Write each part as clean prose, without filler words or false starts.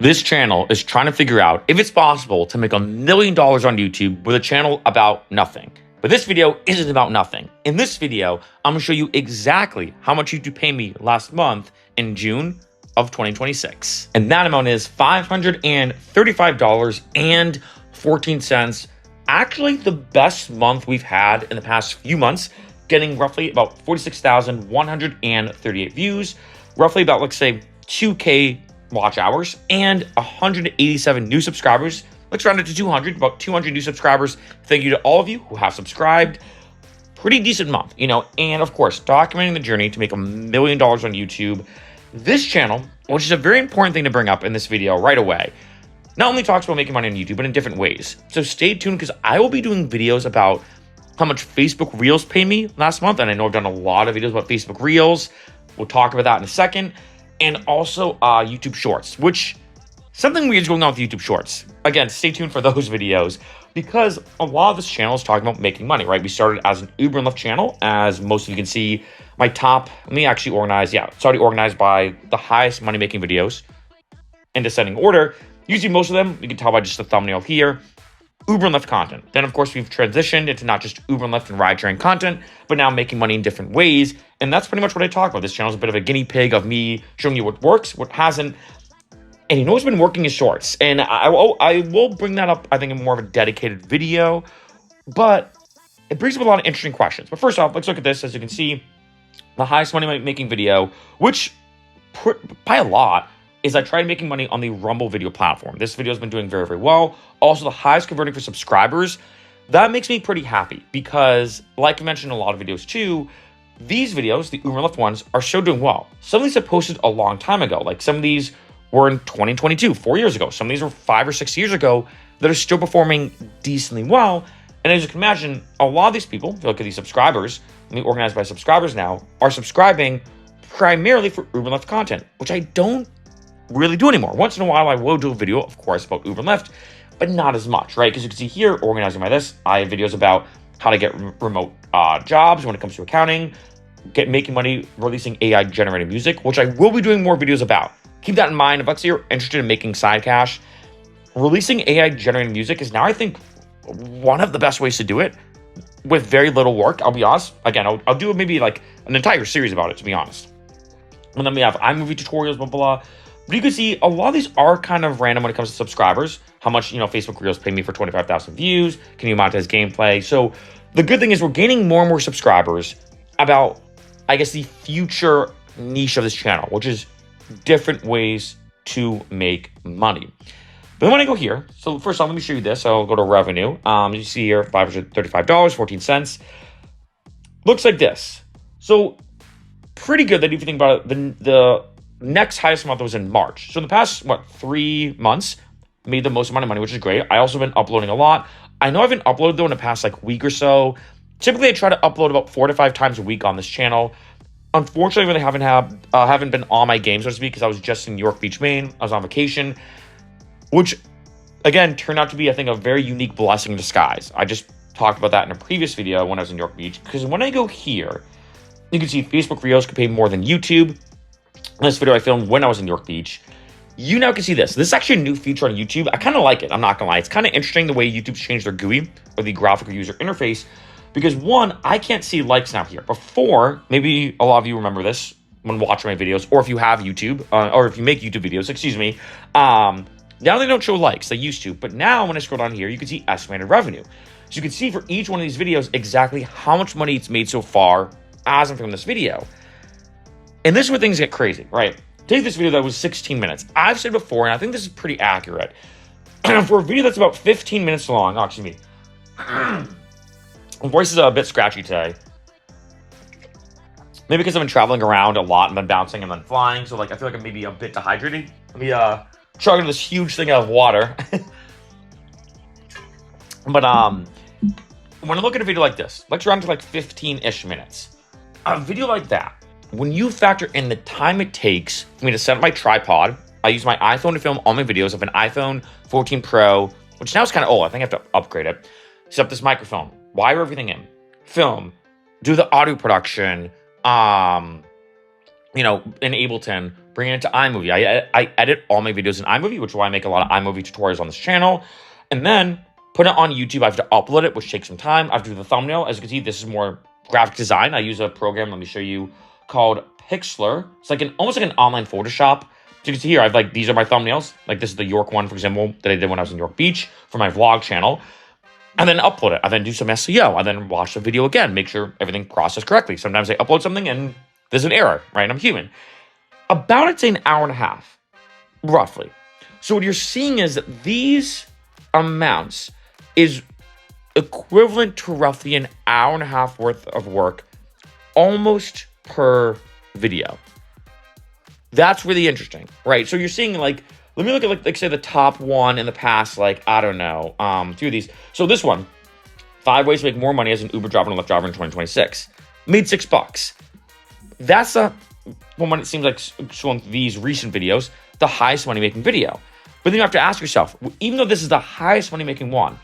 This channel is trying to figure out if it's possible to make $1 million on YouTube with a channel about nothing. But this video isn't about nothing. In this video, I'm gonna show you exactly how much YouTube paid me last month in June of 2026. And that amount is $535.14. Actually, the best month we've had in the past few months, getting roughly about 46,138 views, roughly about, let's say, 2K watch hours, and 187 new subscribers. Let's round it to 200, about 200 new subscribers. Thank you to all of you who have subscribed. Pretty decent month, and of course, documenting the journey to make $1 million on YouTube. This channel, which is a very important thing to bring up in this video right away, not only talks about making money on YouTube, but in different ways. So stay tuned, because I will be doing videos about how much Facebook Reels paid me last month, and I know I've done a lot of videos about Facebook Reels. We'll talk about that in a second. And also YouTube Shorts, which something weird is going on with YouTube Shorts. Again, stay tuned for those videos, because a lot of this channel is talking about making money, right? We started as an Uber and Lyft channel, as most of you can see. My top, let me actually organize, it's already organized by the highest money-making videos in descending order. Usually most of them, you can tell by just the thumbnail here, Uber and Lyft content. Then, of course, we've transitioned into not just Uber and Lyft and ride-sharing content, but now making money in different ways. And that's pretty much what I talk about. This channel is a bit of a guinea pig of me showing you what works, what hasn't. And what's been working is shorts. And I will bring that up, I think, in more of a dedicated video. But it brings up a lot of interesting questions. But first off, let's look at this. As you can see, the highest money-making video, which by a lot, is I tried making money on the Rumble video platform. This video has been doing very, very well. Also, the highest converting for subscribers. That makes me pretty happy, because, like I mentioned in a lot of videos too, these videos, the Uber and Lyft ones, are still doing well. Some of these I posted a long time ago. Like, some of these were in 2022, 4 years ago. Some of these were 5 or 6 years ago that are still performing decently well. And as you can imagine, a lot of these people, if you look at these subscribers, let me organize by subscribers now, are subscribing primarily for Uber and Lyft content, which I don't really do anymore. Once in a while, I will do a video, of course, about Uber and Lyft, but not as much, right? Because you can see here, organizing by this, I have videos about how to get remote jobs when it comes to accounting, making money, releasing AI-generated music, which I will be doing more videos about. Keep that in mind. If, let's say, you're interested in making side cash, releasing AI-generated music is now, I think, one of the best ways to do it with very little work. I'll be honest. Again, I'll do maybe like an entire series about it, to be honest. And then we have iMovie tutorials, blah, blah, blah. But you can see a lot of these are kind of random when it comes to subscribers. How much, Facebook Reels paid me for 25,000 views. Can you monetize gameplay? So the good thing is we're gaining more and more subscribers about, I guess, the future niche of this channel, which is different ways to make money. But then when I go here, so first off, let me show you this. So I'll go to revenue. You see here, $535.14. Looks like this. So pretty good that if you think about it, the next highest month was in March. So in the past, 3 months, made the most amount of money, which is great. I also been uploading a lot. I know I haven't uploaded, though, in the past week or so. Typically, I try to upload about 4 to 5 times a week on this channel. Unfortunately, I haven't been on my game, so to speak, because I was just in New York Beach, Maine. I was on vacation, which, again, turned out to be, I think, a very unique blessing in disguise. I just talked about that in a previous video when I was in New York Beach, because when I go here, you can see Facebook Reels could pay more than YouTube. This video I filmed when I was in New York Beach. You now can see this. This is actually a new feature on YouTube. I kind of like it. I'm not going to lie. It's kind of interesting the way YouTube's changed their GUI, or the graphical user interface, because one, I can't see likes now here. Before, maybe a lot of you remember this when watching my videos, or if you have YouTube, or if you make YouTube videos, excuse me. Now they don't show likes. They used to. But now when I scroll down here, you can see estimated revenue. So you can see for each one of these videos exactly how much money it's made so far as I'm filming this video. And this is where things get crazy, right? Take this video that was 16 minutes. I've said before, and I think this is pretty accurate. For a video that's about 15 minutes long, excuse me. My voice is a bit scratchy today. Maybe because I've been traveling around a lot and then bouncing and then flying. So I feel like I'm maybe a bit dehydrated. Let me chug into this huge thing of water. But when I look at a video like this, let's run to 15-ish minutes. A video like that, when you factor in the time it takes for me to set up my tripod, I use my iPhone to film all my videos. I have an iPhone 14 Pro, which now is kind of old. I think I have to upgrade it. Set up this microphone, wire everything in, film, do the audio production, in Ableton, bring it into iMovie. I edit all my videos in iMovie, which is why I make a lot of iMovie tutorials on this channel. And then put it on YouTube. I have to upload it, which takes some time. I have to do the thumbnail. As you can see, this is more graphic design. I use a program, let me show you, called Pixlr. It's like almost like an online Photoshop. So you can see here, these are my thumbnails. Like this is the York one, for example, that I did when I was in York Beach for my vlog channel. And then upload it. I then do some SEO. I then watch the video again, make sure everything processed correctly. Sometimes I upload something and there's an error, right? I'm human. About, I'd say, an hour and a half, roughly. So what you're seeing is that these amounts is equivalent to roughly an hour and a half worth of work, almost per video. That's really interesting, right? So you're seeing, like, let me look at, like say, the top one in the past, like, I don't know, few of these. So this one, 5 ways to make more money as an Uber driver and Lyft driver in 2026. Made $6. That's when it seems like showing these recent videos, the highest money-making video. But then you have to ask yourself, even though this is the highest money-making one,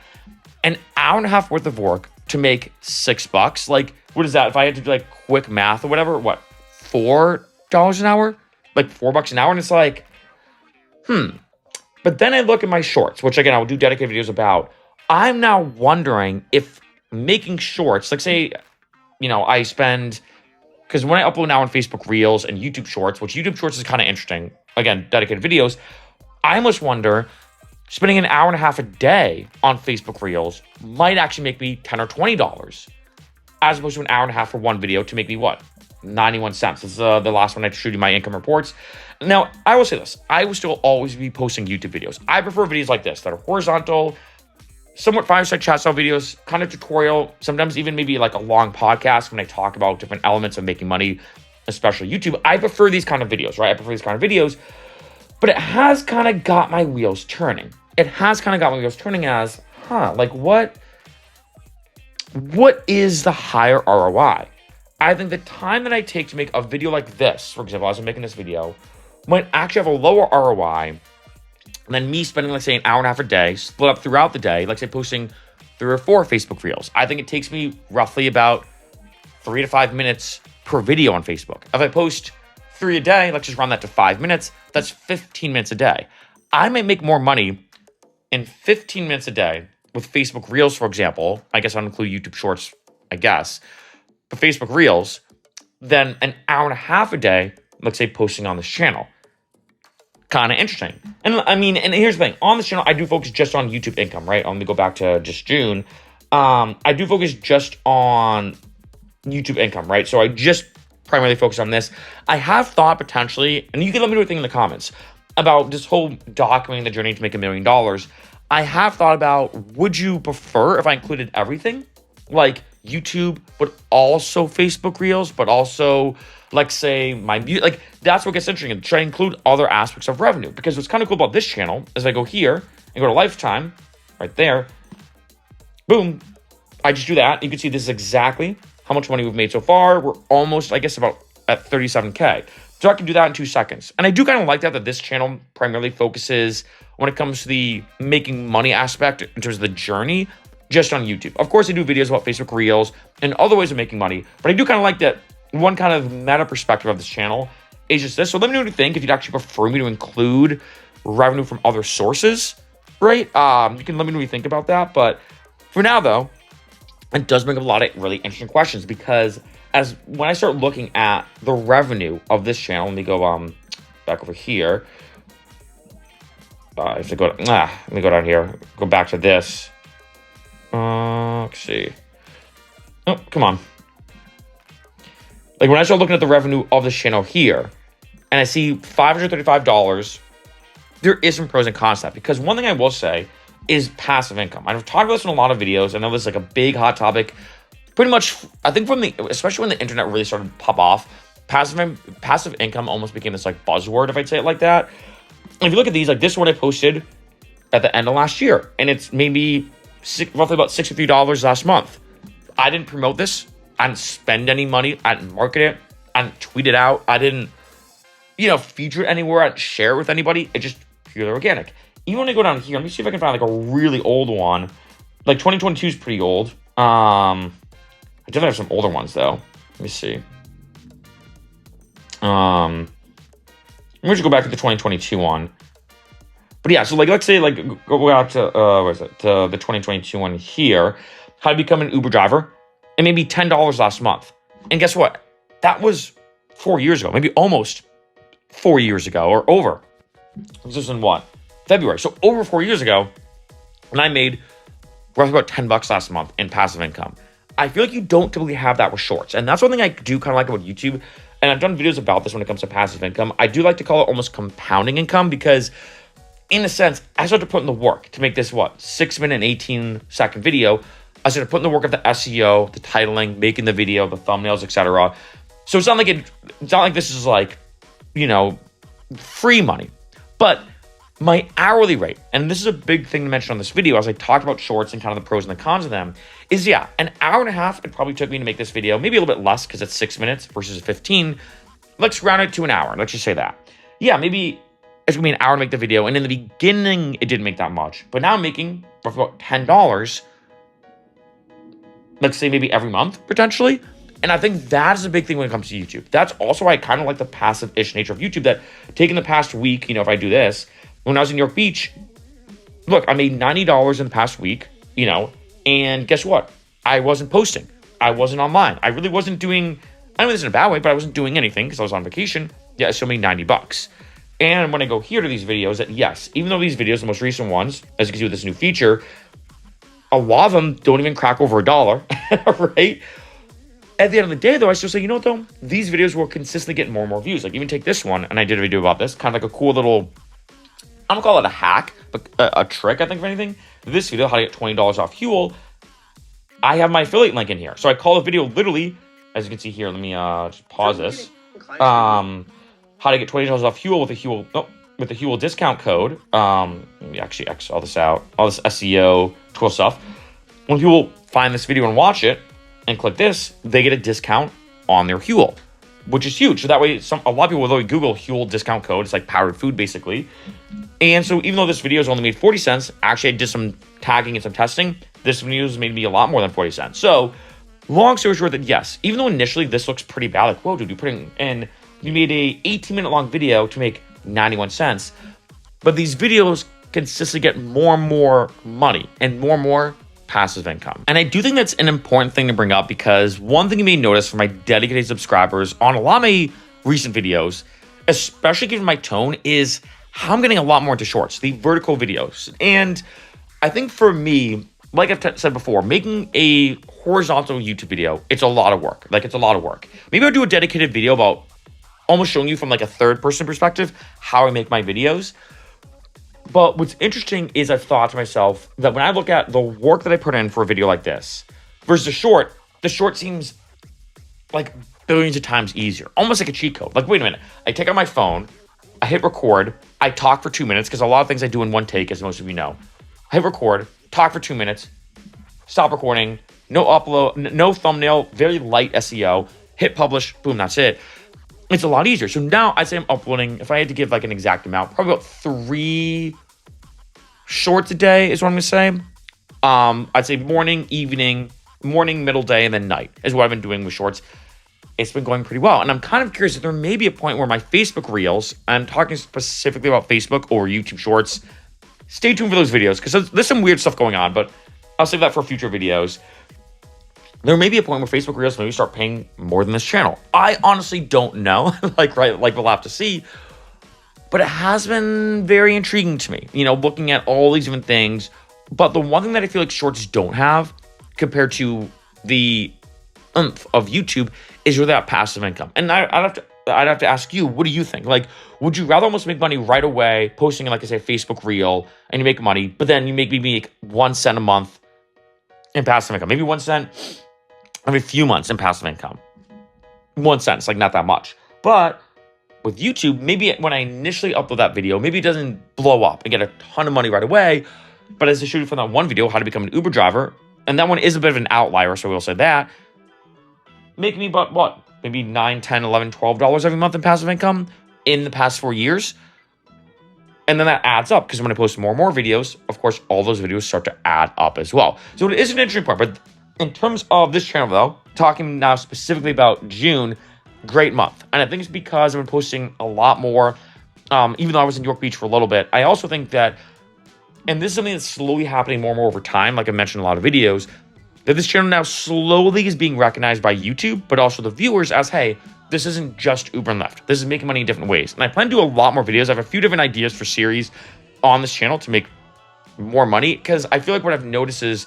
an hour and a half worth of work to make $6, like, what is that? If I had to do, like, quick math or whatever, what, $4 an hour? Like, $4 an hour? And it's like, But then I look at my shorts, which, again, I will do dedicated videos about. I'm now wondering if making shorts, like, say, you know, I spend, because when I upload now on Facebook Reels and YouTube Shorts, which YouTube Shorts is kind of interesting, again, dedicated videos, I almost wonder, spending an hour and a half a day on Facebook Reels might actually make me $10 or $20, as opposed to an hour and a half for one video to make me what? 91 cents. This is the last one I showed you my income reports. Now, I will say this. I will still always be posting YouTube videos. I prefer videos like this that are horizontal, somewhat fireside chat style videos, kind of tutorial, sometimes even maybe like a long podcast when I talk about different elements of making money, especially YouTube. I prefer these kind of videos, right? I prefer these kind of videos, but it has kind of got my wheels turning. It has kind of got my wheels turning as, like what is the higher ROI? I think the time that I take to make a video like this, for example, as I'm making this video, might actually have a lower ROI than me spending, like, say, an hour and a half a day, split up throughout the day, like, say, posting 3 or 4 Facebook Reels. I think it takes me roughly about 3 to 5 minutes per video on Facebook. If I post 3 a day, let's just round that to 5 minutes, that's 15 minutes a day. I might make more money in 15 minutes a day with Facebook Reels, for example. I guess I'll include YouTube Shorts, I guess. But Facebook Reels, than an hour and a half a day, let's say, posting on this channel. Kind of interesting. And I mean, and here's the thing. On this channel, I do focus just on YouTube income, right? Let me go back to just June. I do focus just on YouTube income, right? So I just primarily focus on this. I have thought potentially, and you can let me know what you think in the comments, about this whole documenting the journey to make $1 million. I have thought about, would you prefer if I included everything? Like YouTube, but also Facebook Reels, but also, like, say, my music. Like, that's what gets interesting, and try to include other aspects of revenue. Because what's kind of cool about this channel is I go here and go to lifetime, right there. Boom. I just do that. You can see this is exactly how much money we've made so far. We're almost, I guess, about at 37K. So I can do that in 2 seconds. And I do kind of like that this channel primarily focuses, when it comes to the making money aspect in terms of the journey, just on YouTube. Of course, I do videos about Facebook Reels and other ways of making money, but I do kind of like that one kind of meta perspective of this channel is just this. So let me know what you think, if you'd actually prefer me to include revenue from other sources, right? You can let me know what you think about that. But for now, though, it does bring up a lot of really interesting questions, because when I start looking at the revenue of this channel, let me go back over here. I have to go. Let me go down here. Go back to this. Let's see. Oh, come on. Like, when I start looking at the revenue of this channel here, and I see $535, there is some pros and cons to that. Because one thing I will say is passive income. I've talked about this in a lot of videos. I know this is like a big hot topic. Pretty much, I think especially when the internet really started to pop off, passive income almost became this like buzzword, if I'd say it like that. And if you look at these, like this one I posted at the end of last year, and it's maybe roughly about $63 last month. I didn't promote this. I didn't spend any money. I didn't market it. I didn't tweet it out. I didn't, feature it anywhere. I didn't share it with anybody. It's just purely organic. Even when I go down here, let me see if I can find like a really old one. Like 2022 is pretty old. I definitely have some older ones though. Let me see. Let me just go back to the 2022 one. But yeah, so like, let's say like, go out to, to the 2022 one here, how to become an Uber driver, and maybe $10 last month. And guess what? That was 4 years ago, maybe almost 4 years ago or over. This is in what? February. So over 4 years ago, and I made roughly about $10 last month in passive income. I feel like you don't typically have that with shorts. And that's one thing I do kind of like about YouTube. And I've done videos about this when it comes to passive income. I do like to call it almost compounding income because in a sense, I started to put in the work to make this, 6-minute and 18-second video. I started putting the work of the SEO, the titling, making the video, the thumbnails, etc. So it's not like this is like, free money. But my hourly rate, and this is a big thing to mention on this video as I talked about shorts and kind of the pros and the cons of them, is an hour and a half it probably took me to make this video, maybe a little bit less because it's 6 minutes versus 15. Let's round it to an hour. Let's just say that. Yeah, maybe it's gonna be an hour to make the video, and in the beginning, it didn't make that much. But now I'm making roughly about $10, let's say maybe every month, potentially. And I think that is a big thing when it comes to YouTube. That's also why I kind of like the passive-ish nature of YouTube, that taking the past week, if I do this, when I was in New York Beach, look, I made $90 in the past week, and guess what? I wasn't posting. I wasn't online. I really wasn't doing, I don't mean this in a bad way, but I wasn't doing anything because I was on vacation. Yeah, I still made $90. And when I go here to these videos, that yes, even though these videos, the most recent ones, as you can see with this new feature, a lot of them don't even crack over $1, right? At the end of the day, though, I still say, though, these videos will consistently get more and more views. Like even take this one, and I did a video about this, kind of like a cool little, I'm gonna call it a hack, but a trick, I think, if anything. This video, how to get $20 off Huel, I have my affiliate link in here. So I call the video literally, as you can see here, let me just pause this. How to get $20 off Huel with the Huel discount code. Let me actually X all this out, all this SEO tool stuff. When people find this video and watch it and click this, they get a discount on their Huel, which is huge. So that way, a lot of people will Google Huel discount code. It's like powdered food, basically. And so even though this video has only made 40 cents, actually I did some tagging and some testing. This video has made me a lot more than 40 cents. So long story short, that yes, even though initially this looks pretty bad, like, whoa, dude, you made a 18-minute long video to make 91 cents. But these videos consistently get more and more money and more passive income. And I do think that's an important thing to bring up because one thing you may notice from my dedicated subscribers on a lot of my recent videos, especially given my tone, is how I'm getting a lot more into shorts, the vertical videos. And I think for me, like I've said before, making a horizontal YouTube video, it's a lot of work. Maybe I'll do a dedicated video about almost showing you from like a third person perspective how I make my videos. But what's interesting is I've thought to myself that when I look at the work that I put in for a video like this versus the short seems like billions of times easier, almost like a cheat code. Like, wait a minute, I take out my phone, I hit record, I talk for 2 minutes, because a lot of things I do in one take, as most of you know. I hit record, talk for 2 minutes, stop recording, no upload, no thumbnail, very light SEO, hit publish, boom, that's it. It's a lot easier. So now I'd say I'm uploading, if I had to give like an exact amount, probably about 3 shorts a day is what I'm gonna say. I'd say morning, middle day, and then night is what I've been doing with shorts. It's been going pretty well. And I'm kind of curious if there may be a point where my Facebook Reels, I'm talking specifically about Facebook or YouTube Shorts. Stay tuned for those videos because there's some weird stuff going on, but I'll save that for future videos. There may be a point where Facebook Reels maybe start paying more than this channel. I honestly don't know. Like we'll have to see. But it has been very intriguing to me, looking at all these different things. But the one thing that I feel like shorts don't have compared to the oomph of YouTube is really that passive income. And I'd have to ask you, what do you think? Like, would you rather almost make money right away, posting, like I say, Facebook Reel, and you make money, but then you maybe make 1 cent a month in passive income? Maybe 1 cent every few months in passive income. 1 cent, it's like not that much. But with YouTube, maybe when I initially upload that video, maybe it doesn't blow up and get a ton of money right away. But as I showed you from that one video, how to become an Uber driver, and that one is a bit of an outlier, so we'll say that, make me about what? Maybe $9, $10, $11, $12 every month in passive income in the past 4 years. And then that adds up because when I post more and more videos, of course, all those videos start to add up as well. So it is an interesting part. But in terms of this channel, though, talking now specifically about June, great month. And I think it's because I've been posting a lot more. even though I was in York Beach for a little bit. I also think that, and this is something that's slowly happening more and more over time, like I mentioned in a lot of videos, that this channel now slowly is being recognized by YouTube, but also the viewers as, hey, this isn't just Uber and Lyft. This is making money in different ways. And I plan to do a lot more videos. I have a few different ideas for series on this channel to make more money, because I feel like what I've noticed is,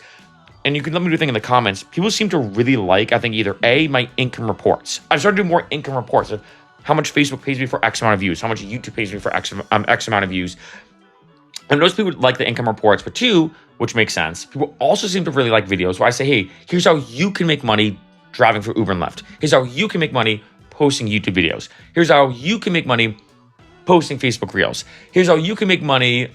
and you can let me do a thing in the comments, people seem to really like, I think, either A, my income reports. I've started doing more income reports of how much Facebook pays me for X amount of views, how much YouTube pays me for X amount of views. And most people like the income reports, but two, which makes sense, people also seem to really like videos where I say, hey, here's how you can make money driving for Uber and Lyft. Here's how you can make money posting YouTube videos. Here's how you can make money posting Facebook Reels. Here's how you can make money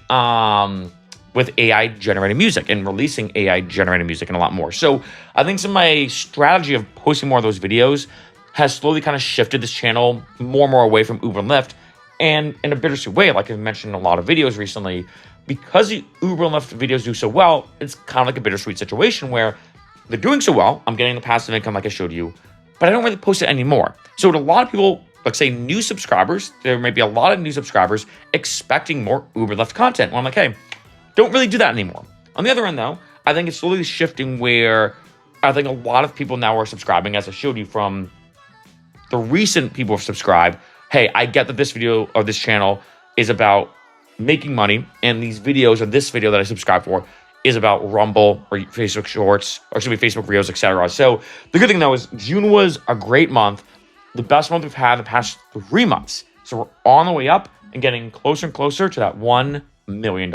with AI generated music and releasing AI generated music and a lot more. So I think some of my strategy of posting more of those videos has slowly kind of shifted this channel more and more away from Uber and Lyft. And in a bittersweet way, like I've mentioned in a lot of videos recently, because the Uber and Lyft videos do so well, it's kind of like a bittersweet situation where they're doing so well, I'm getting the passive income like I showed you, but I don't really post it anymore. So to a lot of people, like say new subscribers, there might be a lot of new subscribers expecting more Uber Lyft content. Well, I'm like, hey, don't really do that anymore. On the other end though, I think it's slowly shifting where I think a lot of people now are subscribing, as I showed you from the recent people who subscribe. Hey, I get that this video or this channel is about making money, and these videos or this video that I subscribe for is about Rumble or Facebook Shorts, or should be Facebook Reels, etc. So the good thing though is June was a great month, the best month we've had the past 3 months. So we're on the way up and getting closer and closer to that $1 million.